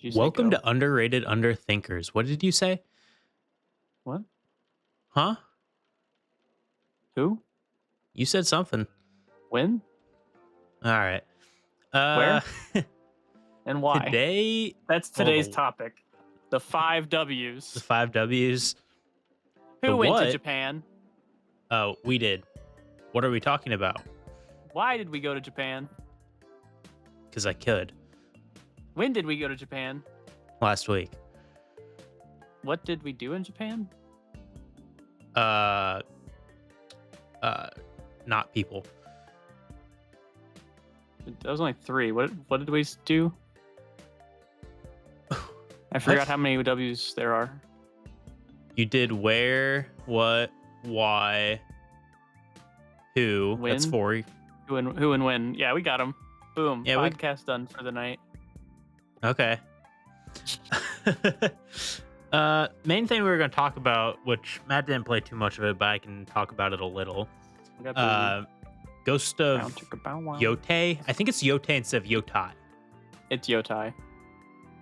you say Welcome go? to Underrated Underthinkers. What did you say? What? Huh? Who? You said something. When? All right. Uh Where? And why? today, That's well, today's topic. The five the W's. 5 W's. The Who went to what? Japan? Oh, we did. What are we talking about? Why did we go to Japan? Cuz I could When did we go to Japan? last week. What did we do in Japan? Uh uh not people. That was only three. What did we do? I forgot What? how many W's there are. You did where, what, why, who. That's When? 4. Who and when? Yeah, we got them. Boom. Yeah, we Podcast done for the night. okay. Main thing we were going to talk about, which Matt didn't play too much of it, but I can talk about it a little. We got Uh, Ghost of Bow chicka bow wow. Yotei. I think it's Yotei instead of Yotai. It's Yotai.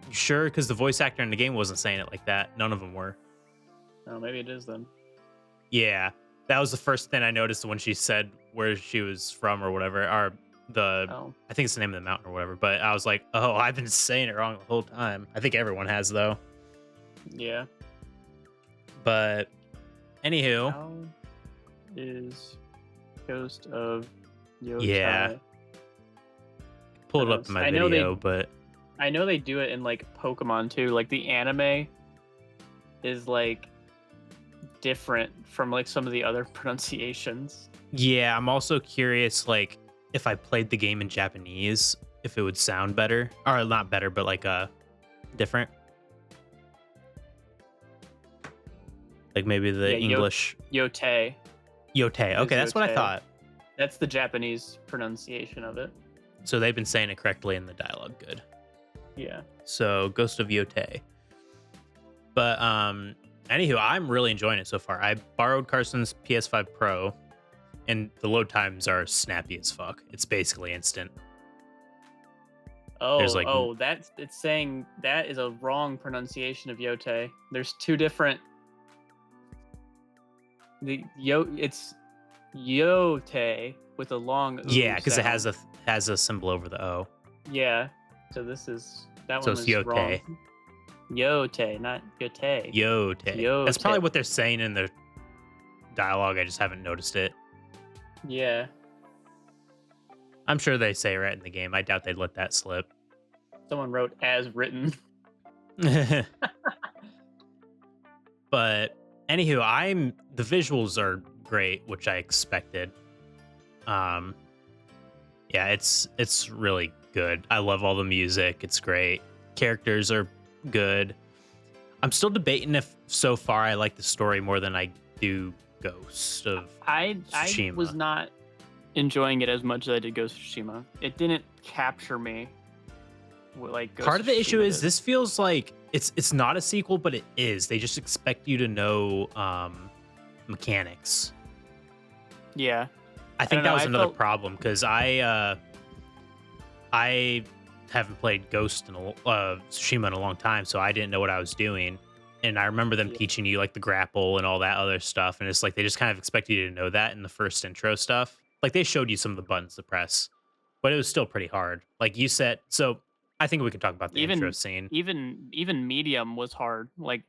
You sure? Because the voice actor in the game wasn't saying it like that. None of them were. Oh, maybe it is then. Yeah, that was the first thing I noticed when she said where she was from or whatever, or Oh, I think it's the name of the mountain or whatever. But I was like, oh, I've been saying it wrong the whole time. I think everyone has though. yeah. But anywho, How is Ghost of Yotei? yeah, pull it up in my I know video, but I know they do it in like Pokemon too. Like the anime is like different from like some of the other pronunciations. yeah, I'm also curious, like, if I played the game in Japanese, if it would sound better, or not better, but like different. Like maybe the Yeah, English Yotei. Yotei. Is Okay, that's what I Yotei. thought. That's the Japanese pronunciation of it. So they've been saying it correctly in the dialogue. Good. Yeah. So Ghost of Yotei. But anywho, I'm really enjoying it so far. I borrowed Carson's PS5 Pro, and the load times are snappy as fuck. It's basically instant. Oh, There's like it's saying that is a wrong pronunciation of Yotei. There's two different. It's Yotei with a long oo yeah, because it sound. has a symbol over the O. Yeah. So that So one it's was Yotei. wrong. Yotei, not Yotei. Yotei. That's probably Yotei. what they're saying in the dialogue. I just haven't noticed it. Yeah. I'm sure they say it right in the game. I doubt they'd let that slip. Someone wrote as written. But anywho, the visuals are great, which I expected. Yeah, it's really good. I love all the music. It's great. Characters are good. I'm still debating if so far I like the story more than I do Ghost of I Tsushima. was not enjoying it as much as I did Ghost of Tsushima. It didn't capture me like Ghost Part of the issue Tsushima is did. this feels like it's not a sequel, but it is. They just expect you to know mechanics. Yeah. I think don't that know, was I another felt- problem because I haven't played Ghost in Tsushima in a long time, so I didn't know what I was doing. And I remember them Yeah. teaching you like the grapple and all that other stuff, and it's like they just kind of expect you to know that in the first intro stuff. Like they showed you some of the buttons to press, but it was still pretty hard. Like you said, so I think we can talk about the intro even scene. even medium was hard. Like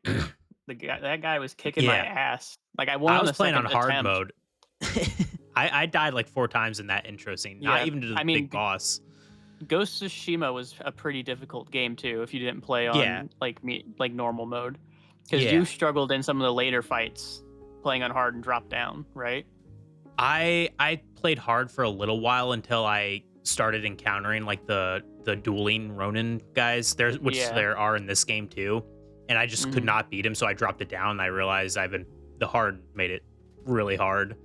that guy was kicking my Yeah, ass. Like I won I on was the playing on second hard attempt. mode. I died like 4 times in that intro scene, not Yeah. even to the I mean, big boss. Ghost of Tsushima was a pretty difficult game too if you didn't play Yeah, on like normal mode, because yeah. you struggled in some of the later fights playing on hard and drop down, right? I played hard for a little while until I started encountering like the dueling Ronin guys, which Yeah. there are in this game too, and I just could Mhm. not beat him, so I dropped it down. And I realized the hard made it really hard.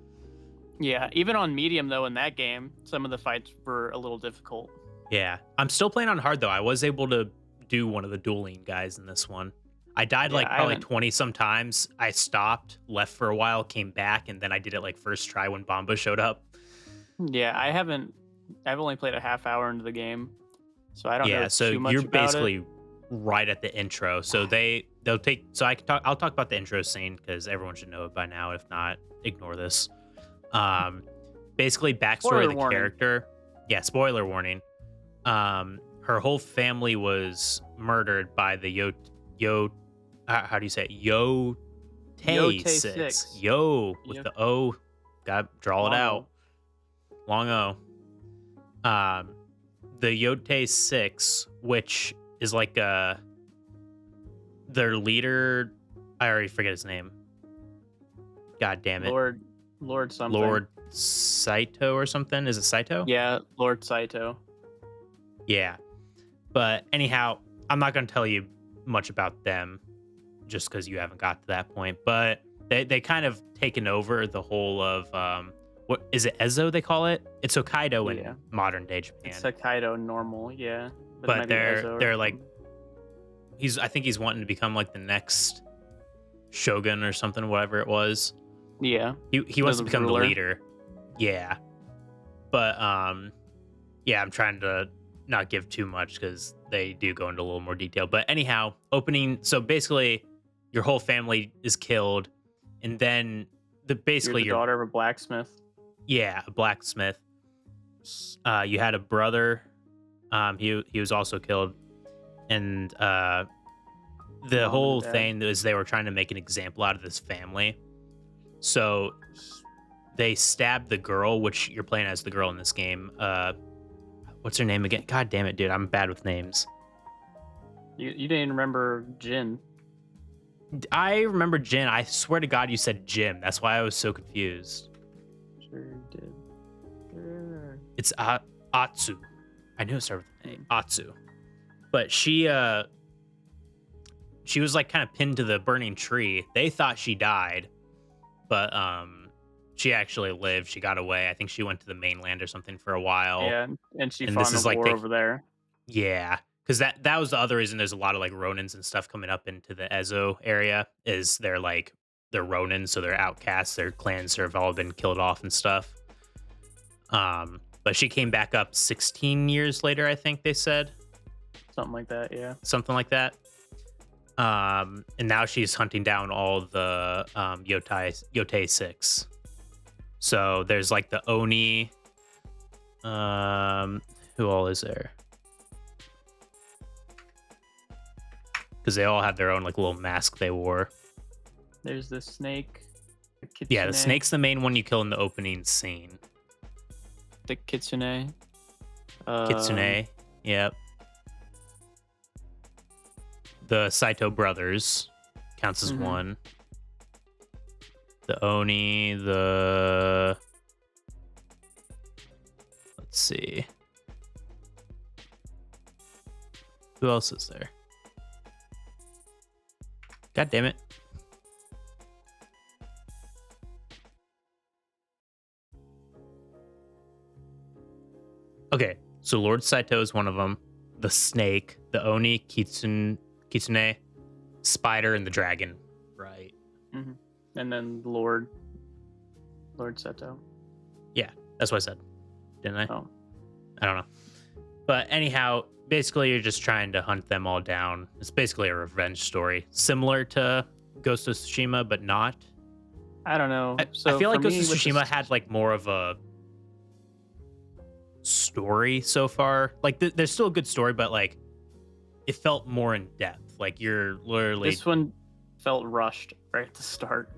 Yeah, even on medium though in that game, some of the fights were a little difficult. Yeah, I'm still playing on hard though. I was able to do one of the dueling guys in this one. I died Yeah, like I probably haven't. 20 sometimes. I stopped, left for a while, came back, and then I did it like first try when Bomba showed up. Yeah, I haven't. I've only played a half hour into the game, so I don't know Yeah, so too much you're about it. basically right at the intro. So they'll take. So I'll talk about the intro scene because everyone should know it by now. If not, ignore this. Um, basically backstory of Spoiler the warning. character. Yeah, spoiler warning. Her whole family was murdered by the how do you say it? Yotei Yotei six. 6. Yo with Yo- the O. Got draw it Long out. O. Long O. Um, the Yotei six, which is like their leader. I already forget his name. God damn it, Lord something. Lord Saito or something. Is it Saito? Yeah, Lord Saito. Yeah. But anyhow, I'm not going to tell you much about them just because you haven't got to that point. But they kind of taken over the whole of what is it? Ezo they call it. It's Hokkaido Yeah. in modern day Japan. It's Hokkaido normal, yeah. But it But might be Ezo or they're like something. I think he's wanting to become like the next shogun or something, whatever it was. Yeah. He wants to The become ruler. the leader. Yeah. But yeah, I'm trying to not give too much because they do go into a little more detail. But anyhow, opening. So basically, your whole family is killed, and then You're the daughter of a blacksmith. yeah, a blacksmith. You had a brother. He was also killed, and the Mom whole and dad. thing is they were trying to make an example out of this family. So they stabbed the girl, which you're playing as the girl in this game. What's her name again? God damn it, dude. I'm bad with names. You didn't remember Jin. I remember Jin. I swear to God, you said Jim. That's why I was so confused. Sure did. Sure. It's Atsu. I knew it started with an A. Atsu. But she was like kind of pinned to the burning tree. They thought she died, but she actually lived. She got away. I think she went to the mainland or something for a while. Yeah, and she And fought this in is a like war over there. Yeah, because that was the other reason there's a lot of like Ronins and stuff coming up into the Ezo area. Is they're Ronins, so they're outcasts. Their clans have all been killed off and stuff. But she came back up 16 years later, I think they said. Something like that, yeah. Something like that. And now she's hunting down all the Yotei 6. So there's like the Oni. Who all is there? Because they all have their own like little mask they wore. There's the snake. Yeah, the kitsune, snake's the main one you kill in the opening scene. The kitsune. Kitsune. Yep. The Saito brothers counts as Mhm. one. The Oni, let's see. Who else is there? God damn it. Okay, so Lord Saito is one of them. The snake, the Oni, Kitsune, spider, and the dragon. Right. Mhm. And then Lord Seto. Yeah, that's what I said. Didn't I? Oh. I don't know. But anyhow, basically you're just trying to hunt them all down. It's basically a revenge story. Similar to Ghost of Tsushima, but not. I don't know. I So feel like for Ghost me, of with Tsushima had like more of a story so far. Like there's still a good story, but like it felt more in depth. Like you're literally this one felt rushed right at the start.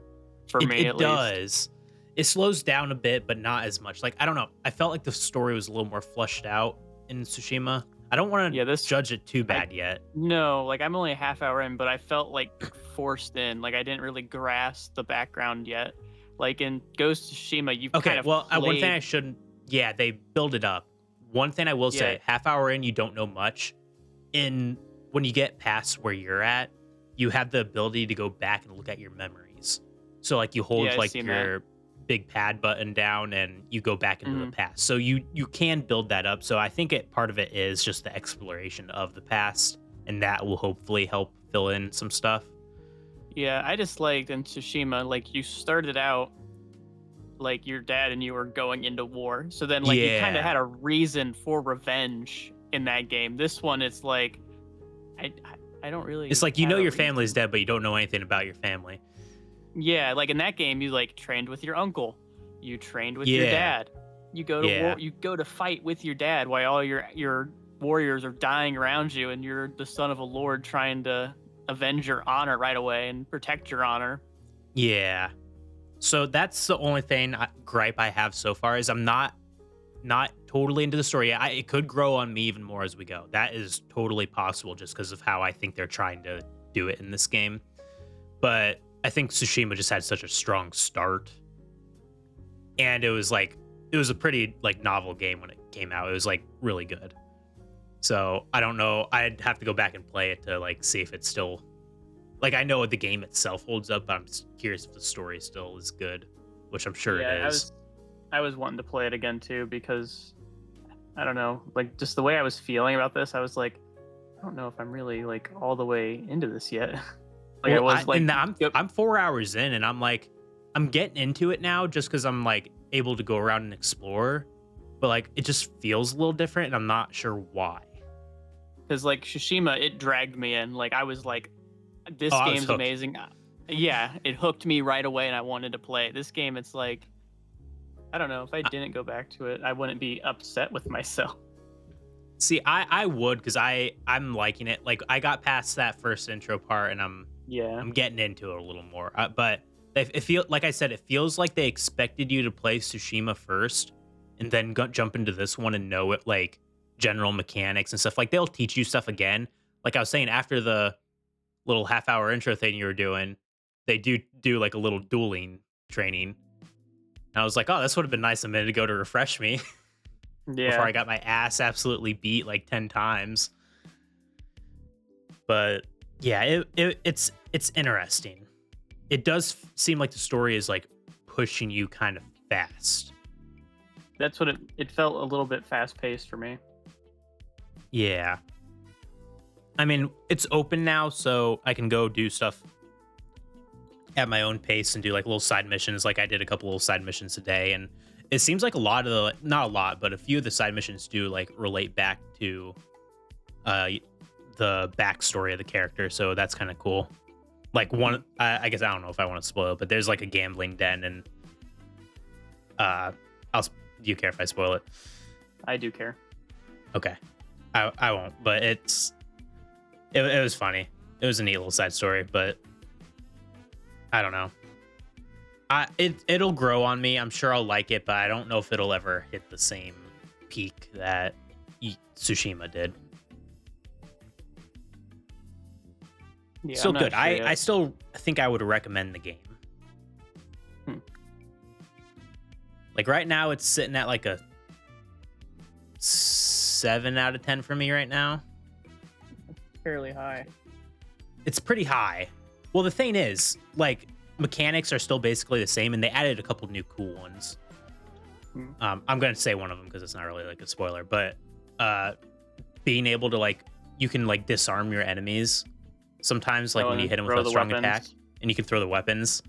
For me, it at least. does. It slows down a bit, but not as much. Like I don't know. I felt like the story was a little more fleshed out in Tsushima. I don't want to judge it too bad yet. No, like I'm only a half hour in, but I felt like forced in. Like I didn't really grasp the background yet. Like in Ghost of Tsushima, you've kind of one played... thing I shouldn't. Yeah, they build it up. One thing I will say: half hour in, you don't know much. When you get past where you're at, you have the ability to go back and look at your memories. So like you hold like your big pad button down and you go back into the past. So you can build that up. So I think part of it is just the exploration of the past, and that will hopefully help fill in some stuff. Yeah, I just liked in Tsushima, like you started out like your dad and you were going into war. So then like you kind of had a reason for revenge in that game. This one, it's like I don't really It's like have a your family's reason. dead, but you don't know anything about your family. Yeah, like in that game, you like trained with your uncle, you trained with your Yeah, dad, you go to yeah, war, you go to fight with your dad while all your warriors are dying around you, and you're the son of a lord trying to avenge your honor right away and protect your honor. yeah. So that's the only gripe I have so far is I'm not totally into the story. It could grow on me even more as we go. That is totally possible just because of how I think they're trying to do it in this game. But I think Tsushima just had such a strong start, and it was a pretty like novel game when it came out. It was like really good. So I don't know. I'd have to go back and play it to like see if it's still like I know the game itself holds up, but I'm curious if the story still is good, which I'm sure it Yeah, is. I was wanting to play it again too because I don't know, like just the way I was feeling about this, I was like, I don't know if I'm really like all the way into this yet. Like I Well, was like, yep, I'm 4 hours in, and I'm like I'm getting into it now just because I'm like able to go around and explore, but like it just feels a little different, and I'm not sure why. because like Shishima, it dragged me in. Like I was like, Oh, this I was game's hooked. amazing. Yeah, it hooked me right away, and I wanted to play it. This game, it's like I don't know. If I didn't go back to it, I wouldn't be upset with myself. See, I would because I'm liking it. Like I got past that first intro part, and Yeah, I'm getting into it a little more. But it feel like I said, it feels like they expected you to play Tsushima first, and then jump into this one and know it like general mechanics and stuff. Like they'll teach you stuff again. Like I was saying, after the little half-hour intro thing you were doing, they do like a little dueling training. And I was like, oh, this would have been nice a minute ago to refresh me before yeah, I got my ass absolutely beat like 10 times. But yeah, it's interesting. It does seem like the story is like pushing you kind of fast. that's what it felt a little bit fast paced for me. Yeah. I mean, it's open now, so I can go do stuff at my own pace and do like little side missions. Like I did a couple little side missions today, and it seems like a lot of the not a lot, but a few of the side missions do like relate back to uh the backstory of the character, so that's kind of cool. Like Mhm. one, I guess I don't know if I want to spoil it, but there's like a gambling den, and uh, I'll. Do you care if I spoil it? I do care. Okay, I won't. But it was funny. It was a neat little side story, but I don't know. It'll grow on me. I'm sure I'll like it, but I don't know if it'll ever hit the same peak that Tsushima did. Yeah, Still I'm good. not sure I yet. still think I would recommend the game. Hmm. Like right now, it's sitting at like a 7 out of 10 for me right now. Fairly high. It's pretty high. Well, the thing is, like, mechanics are still basically the same, and they added a couple new cool ones. Hmm. I'm gonna say one of them because it's not really like a spoiler, but being able to like you can like disarm your enemies sometimes, like Oh, when and you then hit them with throw a the strong attack, weapons. and you can throw the weapons.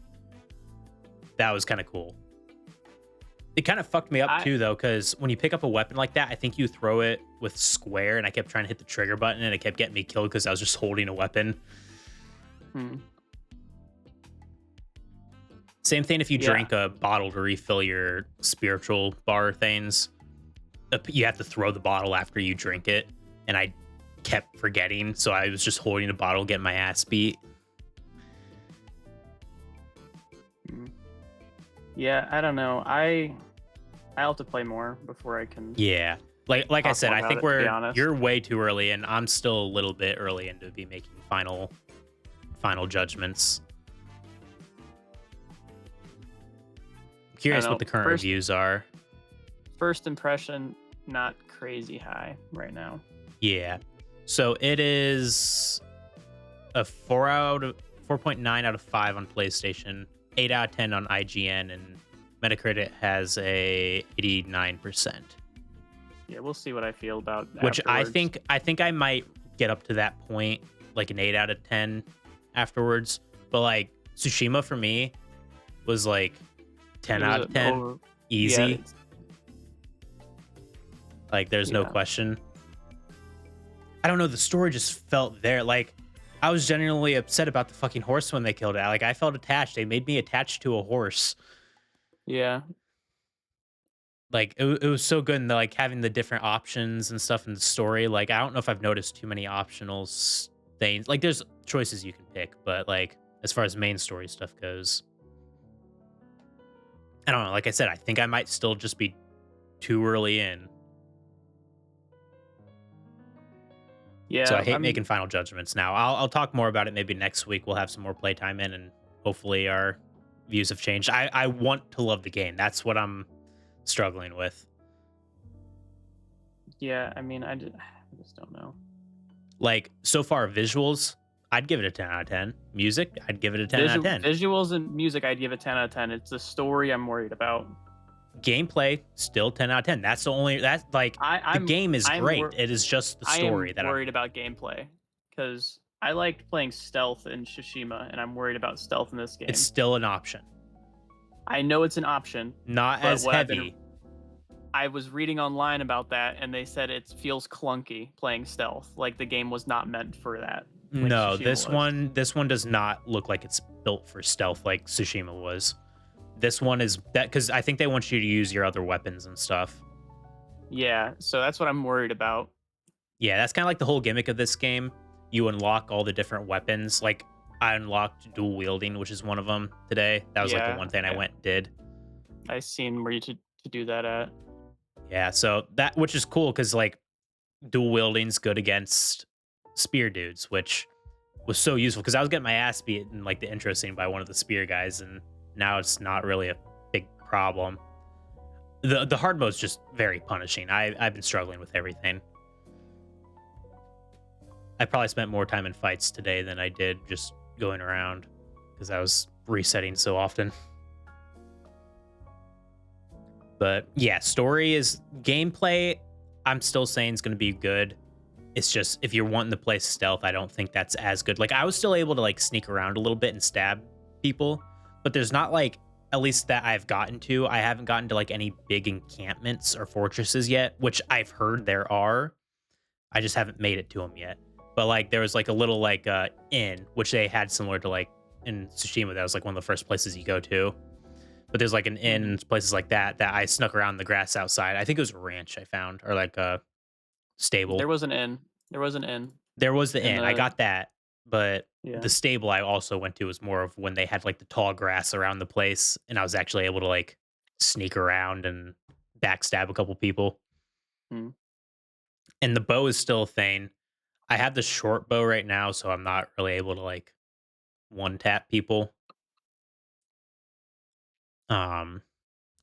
That was kind of cool. It kind of fucked me up I too, though, because when you pick up a weapon like that, I think you throw it with square, and I kept trying to hit the trigger button, and it kept getting me killed because I was just holding a weapon. hmm. Same thing if you Yeah. drink a bottle to refill your spiritual bar things. You have to throw the bottle after you drink it, and I kept forgetting, so I was just holding a bottle, getting my ass beat. Hmm. Yeah, I don't know. I'll have to play more before I can Yeah, like I talk said, more I about think it, to be honest. you're way too early, and I'm still a little bit early into be making final judgments. I don't Curious what know. the current reviews are. First impression, not crazy high right now. Yeah. So it is a 4.9 out of 5 on PlayStation, 8 out of 10 on IGN, and Metacritic has a 89%. Yeah, we'll see what I feel about Which afterwards. I think I might get up to that point, like an 8 out of 10 afterwards. But like Tsushima for me was like 10 It was out of 10, yeah, easy. Like there's no yeah. question. I don't know, the story just felt there. Like, I was genuinely upset about the fucking horse when they killed it. Like, I felt attached. They made me attached to a horse. Yeah. Like, it was so good, and like having the different options and stuff in the story. Like, I don't know if I've noticed too many optional things. Like, there's choices you can pick, but like as far as main story stuff goes, I don't know. Like I said, I think I might still just be too early in. So I Yeah. hate making final judgments now. I'll talk more about it maybe next week. We'll have some more playtime in, and hopefully our views have changed. I want to love the game. That's what I'm struggling with. Yeah. I mean, I just don't know. Like, so far, visuals, I'd give it a 10 out of 10. Music, I'd give it a 10 out of 10. Visuals and music, I'd give a 10 out of 10. It's the story I'm worried about. Gameplay, still 10 out of 10. That's like, the game is great. It is just the story I am worried about gameplay because I liked playing stealth in Tsushima, and I'm worried about stealth in this game. It's still an option. I know it's an option. Not as heavy. I was reading online about that, and they said it feels clunky playing stealth. Like the game was not meant for that. Like No, Tsushima this one does not look like it's built for stealth like Tsushima was. This one is that because I think they want you to use your other weapons and stuff. Yeah, so that's what I'm worried about. Yeah, that's kind of like the whole gimmick of this game. You unlock all the different weapons. Like, I unlocked dual wielding, which is one of them today. That was like the one thing I went and did. I seen where you to do that at. Yeah, so that, which is cool because like dual wielding's good against spear dudes, which was so useful because I was getting my ass beat in like the intro scene by one of the spear guys, and now it's not really a big problem. The hard mode's just very punishing. I've been struggling with everything. I probably spent more time in fights today than I did just going around because I was resetting so often. But yeah, gameplay, I'm still saying is going to be good. It's just if you're wanting to play stealth, I don't think that's as good. Like, I was still able to like sneak around a little bit and stab people, but there's not like, at least that I've gotten to, I haven't gotten to like any big encampments or fortresses yet, which I've heard there are. I just haven't made it to them yet. But like there was like a little like inn, which they had similar to like in Tsushima. That was like one of the first places you go to. But there's like an inn and places like that I snuck around the grass outside. I think it was a ranch I found, or like a stable. There was an inn. There was an inn. There was the inn. I got that. But Yeah. the stable I also went to was more of when they had like the tall grass around the place, and I was actually able to like sneak around and backstab a couple people. Hmm. And the bow is still a thing. I have the short bow right now, so I'm not really able to like one tap people.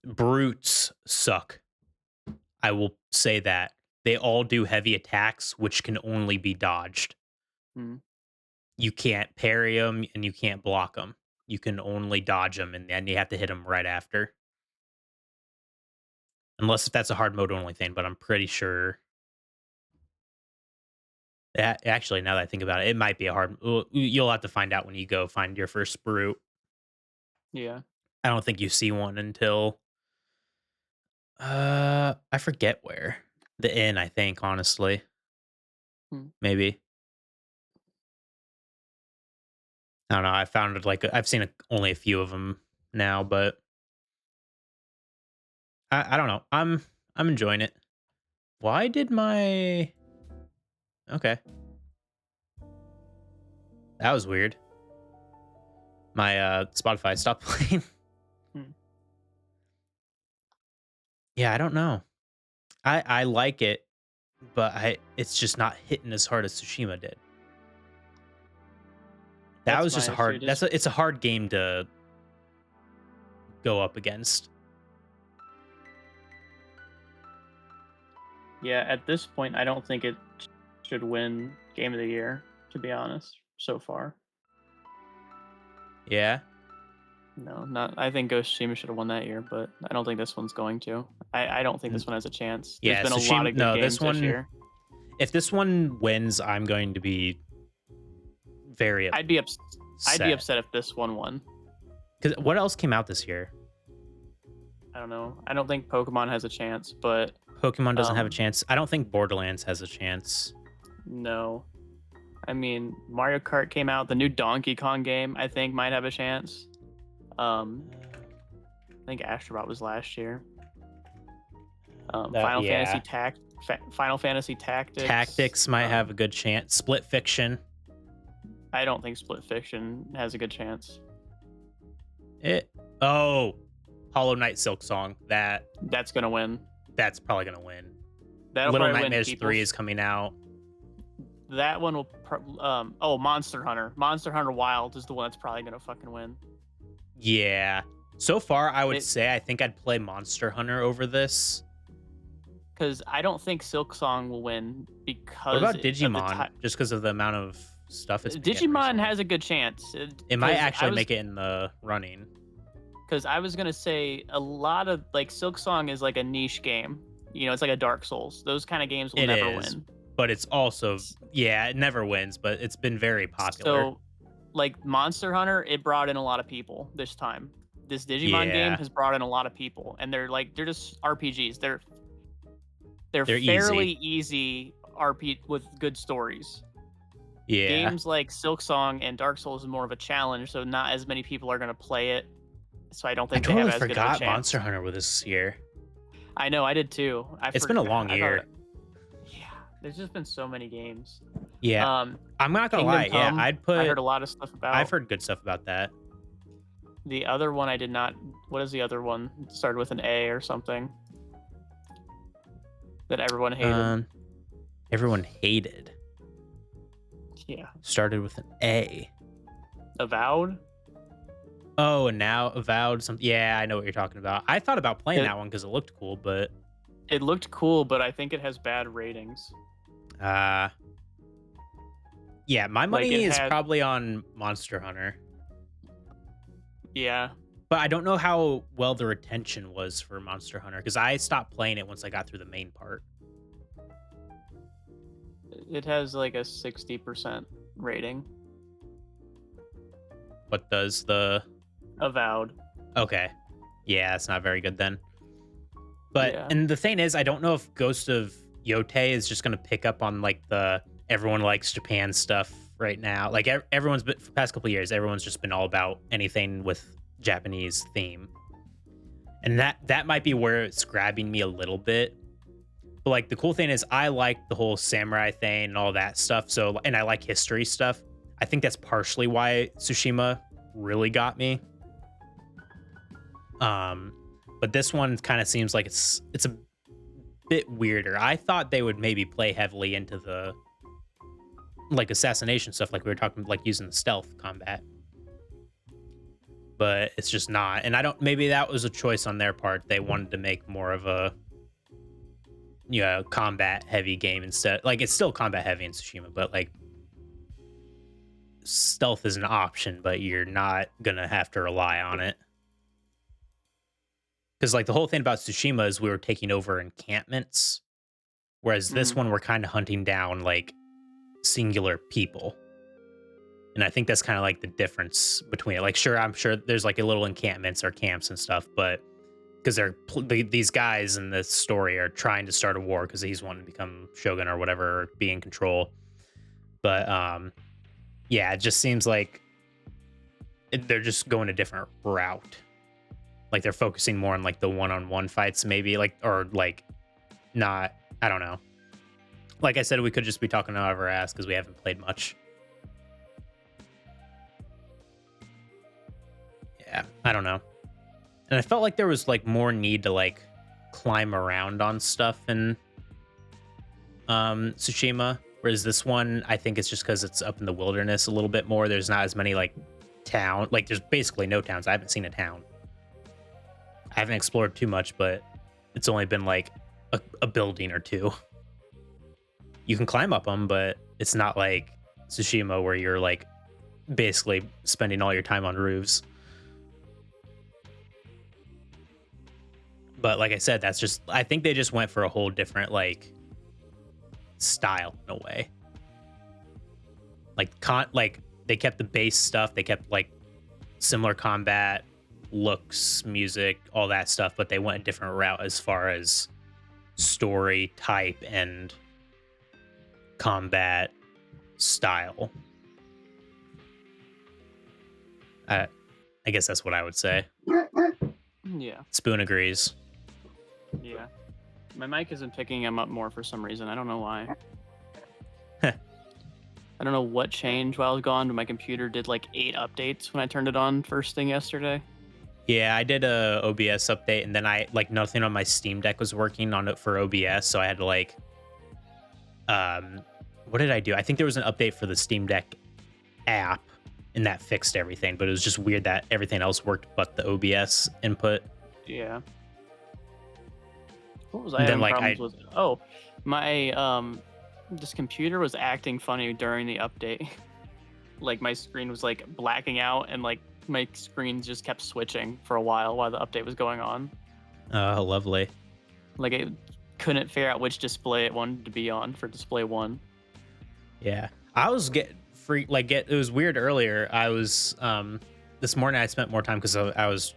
Brutes suck. I will say that. They all do heavy attacks, which can only be dodged. Hmm. You can't parry them and you can't block them. You can only dodge them, and then you have to hit them right after. Unless if that's a hard mode only thing, but I'm pretty sure. That, actually, now that I think about it, it might be a hard. You'll have to find out when you go find your first brute. Yeah. I don't think you see one until I forget where. The inn, I think, honestly. Maybe. I don't know. I found it like I've seen only a few of them now, but I don't know. I'm enjoying it. Why did my Okay. That was weird. My Spotify stopped playing. Hmm. Yeah, I don't know. I like it, but it's just not hitting as hard as Tsushima did. That That's was just my a hard. issue, It's a hard game to go up against. Yeah, at this point, I don't think it should win Game of the Year, to be honest, so far. Yeah. No, not. I think Ghost of Tsushima should have won that year, but I don't think this one's going to. I don't think this one has a chance. Yeah, There's been a lot of good games this year. If this one wins, I'm going to be very I'd be upset if this one won. Because what else came out this year? I don't know. I don't think Pokemon has a chance, but Pokemon doesn't have a chance. I don't think Borderlands has a chance. No. I mean, Mario Kart came out. The new Donkey Kong game, I think, might have a chance. I think Astrobot was last year. That, yeah. Final Fantasy Tactics. Tactics might have a good chance. Split Fiction. I don't think Split Fiction has a good chance. Hollow Knight Silk Song. That's gonna win. That's probably gonna win. That'll Little probably Nightmares win 3 is coming out. That one will. Monster Hunter. Monster Hunter Wild is the one that's probably gonna fucking win. Yeah. So far, I would say I think I'd play Monster Hunter over this. Because I don't think Silk Song will win because. What about Digimon? Just because of the amount of stuff it's been Digimon has a good chance. It might actually make it in the running. Because I was gonna say a lot of like Silk Song is like a niche game. You know, it's like a Dark Souls. Those kind of games will never win. But it's also, it never wins, but it's been very popular. So, like Monster Hunter, it brought in a lot of people this time. This Digimon game has brought in a lot of people, and they're just RPGs. They're fairly easy RP with good stories. Yeah. Games like Silk Song and Dark Souls is more of a challenge, so not as many people are going to play it. So I don't think they have as good of a chance. I forgot Monster Hunter was this year. I know, I did too. It's been a long year. Yeah, there's just been so many games. Yeah, I'm not gonna lie. Come, I heard a lot of stuff about. I've heard good stuff about that. The other one I did not. What is the other one? It started with an A or something. That everyone hated. Everyone hated. Yeah. Started with an A. Avowed. Oh, and now Avowed. Yeah, I know what you're talking about. I thought about playing that one because it looked cool, but it looked cool, but I think it has bad ratings. Yeah, my money is probably on Monster Hunter. Yeah. But I don't know how well the retention was for Monster Hunter because I stopped playing it once I got through the main part. It has like a 60% rating. What does the Avowed? Okay. Yeah, it's not very good then. But and the thing is, I don't know if Ghost of Yotei is just gonna pick up on like the everyone likes Japan stuff right now. Like everyone's been for the past couple of years, everyone's just been all about anything with Japanese theme, and that might be where it's grabbing me a little bit. But like the cool thing is, I like the whole samurai thing and all that stuff. So and I like history stuff. I think that's partially why Tsushima really got me. But this one kind of seems like it's a bit weirder. I thought they would maybe play heavily into the like assassination stuff, like we were talking, like using the stealth combat. But it's just not. And maybe that was a choice on their part. They wanted to make more of a combat heavy game instead. Like it's still combat heavy in Tsushima, but like stealth is an option, but you're not gonna have to rely on it. Because like the whole thing about Tsushima is we were taking over encampments, whereas this one we're kind of hunting down like singular people. And I think that's kind of like the difference between it. Like, sure, I'm sure there's like a little encampments or camps and stuff, but because these guys in this story are trying to start a war because he's wanting to become shogun or whatever, or be in control. But yeah, it just seems like they're just going a different route. Like they're focusing more on like the one-on-one fights, maybe or not. I don't know. Like I said, we could just be talking out of our ass because we haven't played much. Yeah, I don't know. And I felt like there was like more need to like climb around on stuff in Tsushima, whereas this one, I think it's just because it's up in the wilderness a little bit more. There's not as many like there's basically no towns. I haven't seen a town. I haven't explored too much, but it's only been like a building or two. You can climb up them, but it's not like Tsushima where you're like basically spending all your time on roofs. But like I said, I think they just went for a whole different like style in a way. Like they kept the base stuff, they kept like similar combat, looks, music, all that stuff, but they went a different route as far as story type and combat style. I, I guess that's what I would say. Yeah, Spoon agrees. yeah. My mic isn't picking him up more for some reason. I don't know why. I don't know what changed while I was gone, but my computer did like 8 updates when I turned it on first thing yesterday. Yeah, I did a OBS update, and then I like nothing on my Steam Deck was working on it for OBS, so I had to like, what did I do? I think there was an update for the Steam Deck app, and that fixed everything. But it was just weird that everything else worked but the OBS input. Yeah. What was I And then having like problems with? Oh, my this computer was acting funny during the update. Like my screen was like blacking out, and like my screen just kept switching for a while the update was going on. oh, lovely. Like it couldn't figure out which display it wanted to be on for display 1. Yeah, I was get free like get. It was weird earlier. I was this morning I spent more time because I was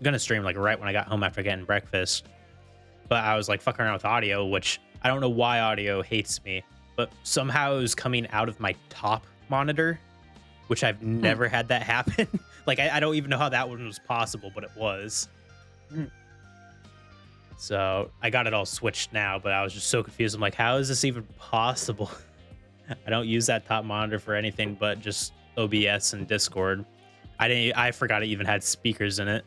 gonna stream like right when I got home after getting breakfast. But I was like fucking around with audio, which I don't know why audio hates me, but somehow it was coming out of my top monitor, which I've never had that happen. Like I don't even know how that one was possible, but it was. So I got it all switched now, but I was just so confused. I'm like, how is this even possible? I don't use that top monitor for anything but just OBS and Discord. I forgot it even had speakers in it.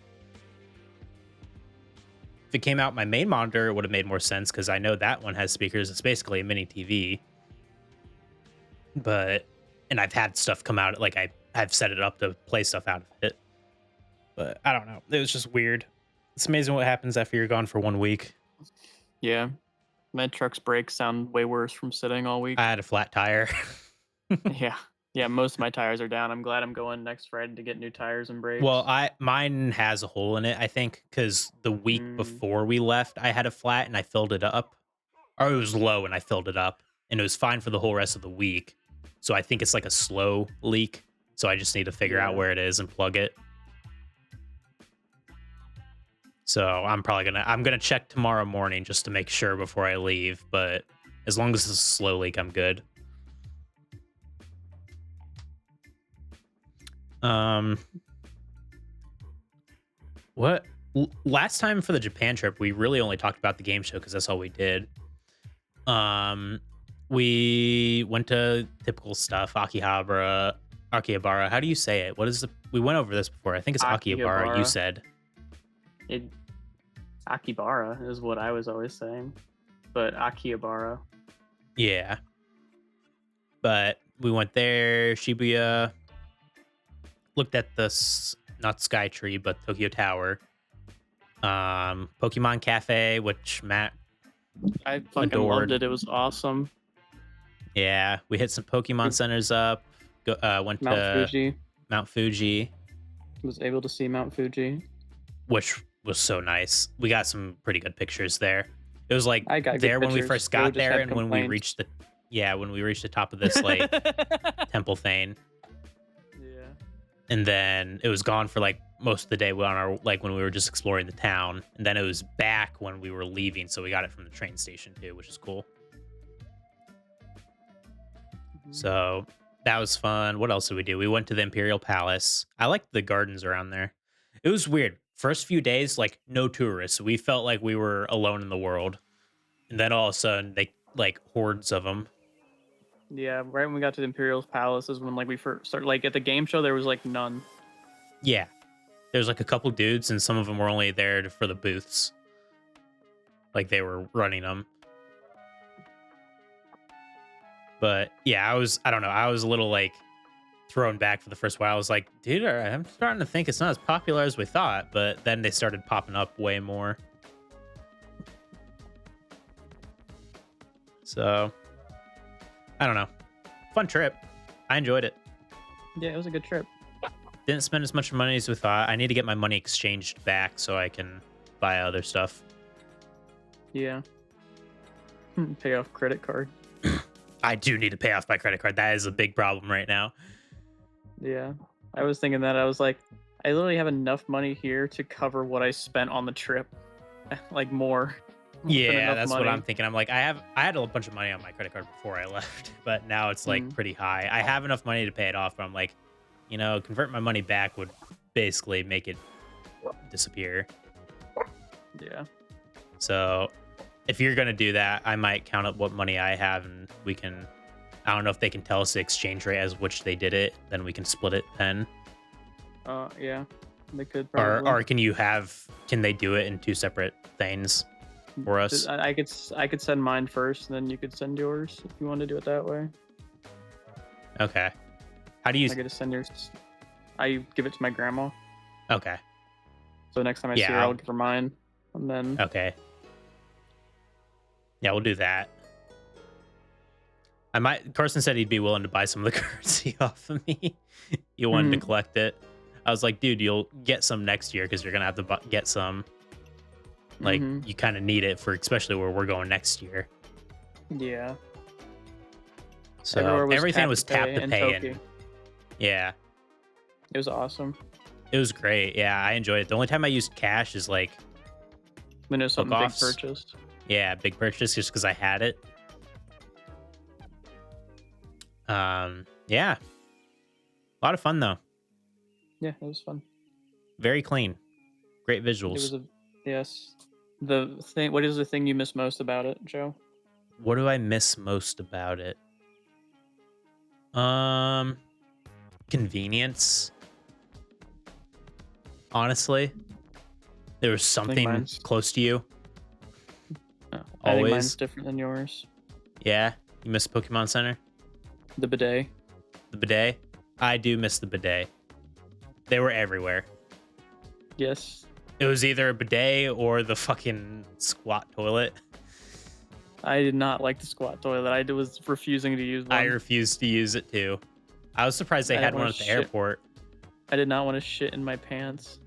If it came out my main monitor, it would have made more sense because I know that one has speakers. It's basically a mini TV. And I've had stuff come out, like I've set it up to play stuff out of it. But I don't know. It was just weird. It's amazing what happens after you're gone for 1 week. Yeah, my truck's brakes sound way worse from sitting all week. I had a flat tire. Yeah, yeah. Most of my tires are down. I'm glad I'm going next Friday to get new tires and brakes. Well, mine has a hole in it, I think, because the week before we left, I had a flat and I filled it up. Or it was low and I filled it up. And it was fine for the whole rest of the week. So I think it's like a slow leak. So I just need to figure out where it is and plug it. So I'm gonna check tomorrow morning just to make sure before I leave. But as long as it's a slow leak, I'm good. What last time for the Japan trip, we really only talked about the game show because that's all we did. We went to typical stuff, Akihabara. How do you say it? We went over this before. I think it's Akihabara. You said Akibara is what I was always saying, but Akihabara. Yeah. But we went there, Shibuya, looked at not Sky Tree, but Tokyo Tower. Pokemon Cafe, which Matt I fucking adored. loved it. It was awesome. Yeah, we hit some Pokemon centers up. Went Mount to Fuji. Mount Fuji. Was able to see Mount Fuji, which was so nice. We got some pretty good pictures there. It was like I got there good when we pictures. first Joe got just there, had and when we reached the top of this like temple thing, Yeah. and then it was gone for like most of the day when we were just exploring the town, and then it was back when we were leaving, so we got it from the train station too, which is cool. So that was fun. What else did we do? We went to the Imperial Palace. I liked the gardens around there. It was weird. First few days, like no tourists. We felt like we were alone in the world. And then all of a sudden, they like hordes of them. Yeah, right when we got to the Imperial Palace is when like we first started. Like at the game show, there was like none. Yeah. There's like a couple dudes, and some of them were only there for the booths. Like they were running them. But yeah, I don't know. I was a little like thrown back for the first while. I was like, dude, I'm starting to think it's not as popular as we thought. But then they started popping up way more. So I don't know. Fun trip. I enjoyed it. Yeah, it was a good trip. Didn't spend as much money as we thought. I need to get my money exchanged back so I can buy other stuff. Yeah. Pay off credit card. I do need to pay off my credit card. That is a big problem right now. Yeah. I was thinking that. I was like, I literally have enough money here to cover what I spent on the trip. Like more. Spend Yeah, enough that's what I'm money. thinking. I'm like, I had a bunch of money on my credit card before I left, but now it's like Mm, pretty high. I have enough money to pay it off, but I'm like, convert my money back would basically make it disappear. yeah. So if you're gonna do that, I might count up what money I have, and we can. I don't know if they can tell us the exchange rate as which they did it. Then we can split it then, Yeah. They could or probably. can they do it in two separate things for us? I could send mine first, and then you could send yours if you want to do it that way. Okay. How do you? I get to send yours. I give it to my grandma. Okay. So next time I see Yeah. her, I'll give her mine, and then Okay. Yeah, we'll do that. I might. Carson said he'd be willing to buy some of the currency off of me. He wanted to Mhm. collect it. I was like, dude, you'll get some next year because you're gonna have to get some. Like, Mhm. you kind of need it for especially where we're going next year. Yeah. So Everywhere was everything was tap to in pay, Toki. and yeah, It was awesome. it was great. Yeah, I enjoyed it. The only time I used cash is like When it was hook something big offs. purchased. Yeah, big purchase just because I had it. Yeah, a lot of fun though. Yeah, it was fun. Very clean, great It was visuals. a yes. The thing. What is the thing you miss most about it, Joe? What do I miss most about it? Um, Convenience. Honestly, there was I think something mine's. close to you I think mine's always. different than yours. Yeah, you miss Pokemon Center, The bidet. the bidet. I do miss the bidet. They were everywhere. Yes. It was either a bidet or the fucking squat toilet. I did not like the squat toilet. Was refusing to use I one. refused to use it too. I was surprised they I didn't had one want at to the shit. airport. I did not want to shit in my pants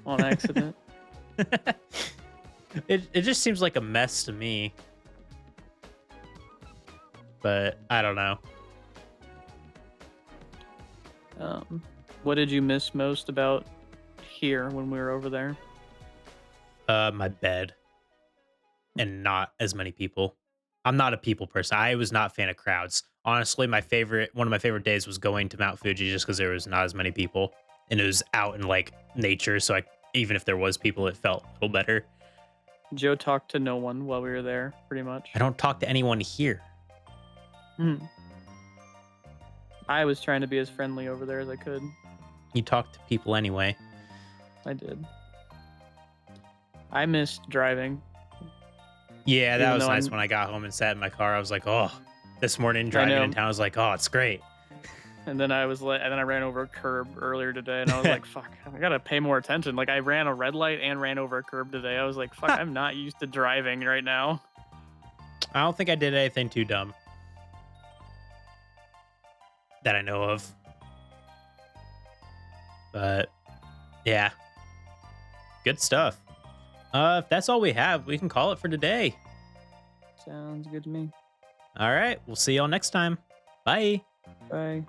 on accident. It just seems like a mess to me. But I don't know. What did you miss most about here when we were over there? My bed and not as many people. I'm not a people person. I was not a fan of crowds. Honestly, one of my favorite days was going to Mount Fuji just because there was not as many people and it was out in like nature. So even if there was people, it felt a little better. Joe talked to no one while we were there, pretty much. I don't talk to anyone here. Mhm. I was trying to be as friendly over there as I could. You talk to people anyway. I did. I missed driving. Yeah, that Even was though nice when I got home and sat in my car. I was like, oh, this morning driving know. in town, I was like, oh, it's great. And then I ran over a curb earlier today, and I was like, "Fuck, I gotta pay more attention." Like I ran a red light and ran over a curb today. I was like, "Fuck, I'm not used to driving right now." I don't think I did anything too dumb that I know of. But yeah, good stuff. If that's all we have, we can call it for today. Sounds good to me. All right, we'll see y'all next time. Bye. Bye.